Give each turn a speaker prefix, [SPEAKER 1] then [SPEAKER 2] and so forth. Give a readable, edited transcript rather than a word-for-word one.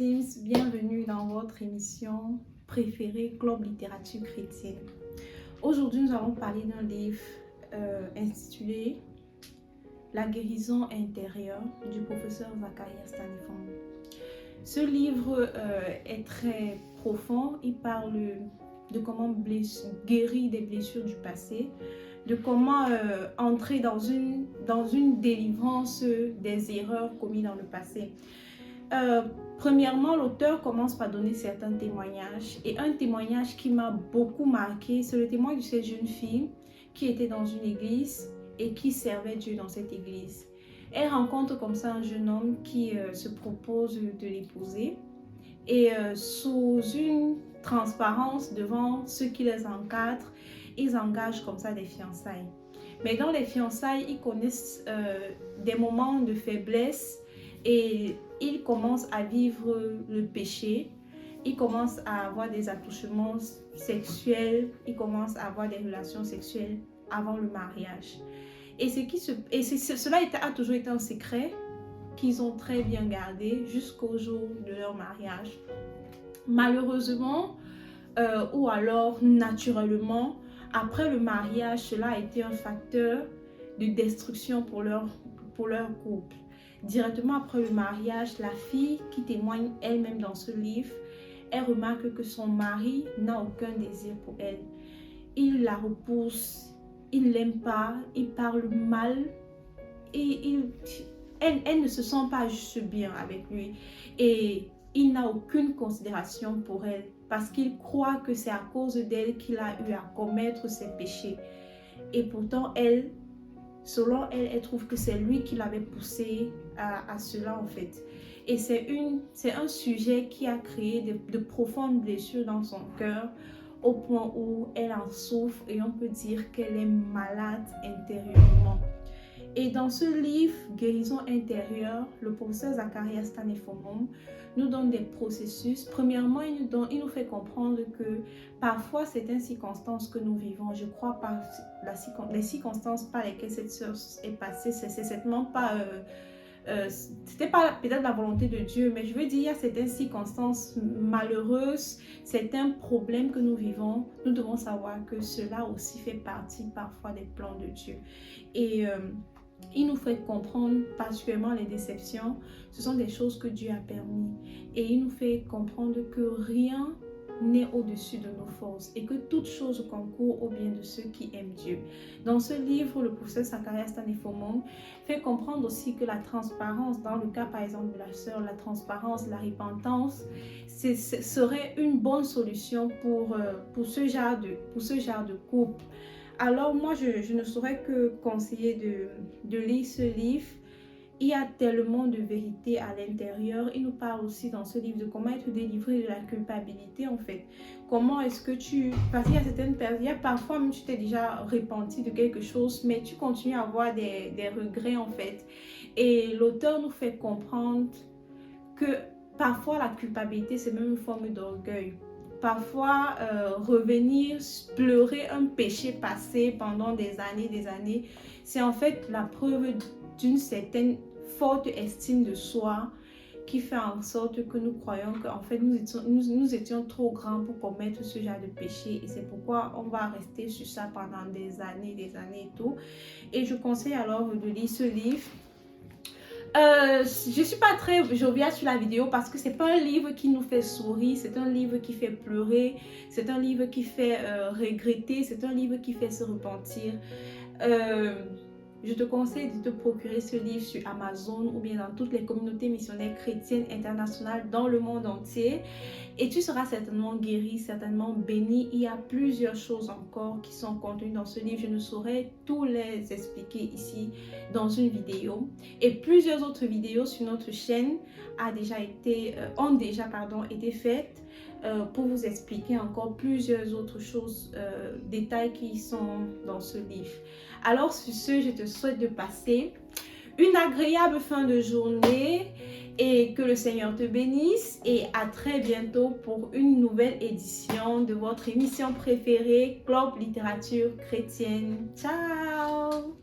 [SPEAKER 1] Teams, bienvenue dans votre émission préférée Club Littérature Chrétienne. Aujourd'hui, nous allons parler d'un livre intitulé La guérison intérieure du professeur Zacharias Stanifon. Ce livre est très profond, il parle de comment guérir des blessures du passé, de comment entrer dans une délivrance des erreurs commises dans le passé. Premièrement, l'auteur commence par donner certains témoignages. Et un témoignage qui m'a beaucoup marqué, c'est le témoignage de cette jeune fille qui était dans une église et qui servait Dieu dans cette église. Elle rencontre comme ça un jeune homme qui se propose de l'épouser. Et sous une transparence devant ceux qui les encadrent, ils engagent comme ça des fiançailles. Mais dans les fiançailles, ils connaissent des moments de faiblesse et ils commencent à vivre le péché. Ils commencent à avoir des attouchements sexuels, ils commencent à avoir des relations sexuelles avant le mariage. Et cela a toujours été un secret qu'ils ont très bien gardé jusqu'au jour de leur mariage. Malheureusement, ou alors naturellement, après le mariage, cela a été un facteur de destruction pour leur couple. Directement après le mariage, la fille qui témoigne elle-même dans ce livre, elle remarque que son mari n'a aucun désir pour elle. Il la repousse, il ne l'aime pas, il parle mal et elle ne se sent pas juste bien avec lui. Et il n'a aucune considération pour elle parce qu'il croit que c'est à cause d'elle qu'il a eu à commettre ses péchés. Et pourtant, selon elle, elle trouve que c'est lui qui l'avait poussée à cela en fait. Et c'est un sujet qui a créé de profondes blessures dans son cœur au point où elle en souffre et on peut dire qu'elle est malade intérieurement. Et dans ce livre, Guérison intérieure, le professeur Zacharias Stanifon nous donne des processus. Premièrement, il nous fait comprendre que parfois certaines circonstances que nous vivons, je crois par les circonstances par lesquelles cette sœur est passée, c'est certainement pas, c'était pas peut-être la volonté de Dieu, mais je veux dire, il y a certaines circonstances malheureuses, certains problèmes que nous vivons, nous devons savoir que cela aussi fait partie parfois des plans de Dieu. Et il nous fait comprendre particulièrement les déceptions, ce sont des choses que Dieu a permis. Et il nous fait comprendre que rien n'est au-dessus de nos forces et que toute chose concourt au bien de ceux qui aiment Dieu. Dans ce livre, le professeur Zacharias Stanifon fait comprendre aussi que la transparence, dans le cas par exemple de la sœur, la transparence, la repentance, serait une bonne solution pour ce genre de couple. Alors moi, je ne saurais que conseiller de lire ce livre. Il y a tellement de vérité à l'intérieur. Il nous parle aussi dans ce livre de comment être délivré de la culpabilité en fait. Comment est-ce que parce qu'il y a certaines personnes, il y a parfois même tu t'es déjà repenti de quelque chose, mais tu continues à avoir des regrets en fait. Et l'auteur nous fait comprendre que parfois la culpabilité c'est même une forme d'orgueil. Parfois, revenir, pleurer un péché passé pendant des années, c'est en fait la preuve d'une certaine forte estime de soi qui fait en sorte que nous croyons qu'en fait nous étions trop grands pour commettre ce genre de péché et c'est pourquoi on va rester sur ça pendant des années et tout. Et je conseille alors de lire ce livre. Je suis pas très joviale sur la vidéo parce que c'est pas un livre qui nous fait sourire, c'est un livre qui fait pleurer, c'est un livre qui fait regretter, c'est un livre qui fait se repentir. Je te conseille de te procurer ce livre sur Amazon ou bien dans toutes les communautés missionnaires chrétiennes internationales dans le monde entier. Et tu seras certainement guéri, certainement béni. Il y a plusieurs choses encore qui sont contenues dans ce livre. Je ne saurais tout les expliquer ici dans une vidéo. Et plusieurs autres vidéos sur notre chaîne ont déjà été faites pour vous expliquer encore plusieurs autres choses, détails qui sont dans ce livre. Alors sur ce, je te souhaite de passer une agréable fin de journée et que le Seigneur te bénisse et à très bientôt pour une nouvelle édition de votre émission préférée, Club Littérature Chrétienne. Ciao!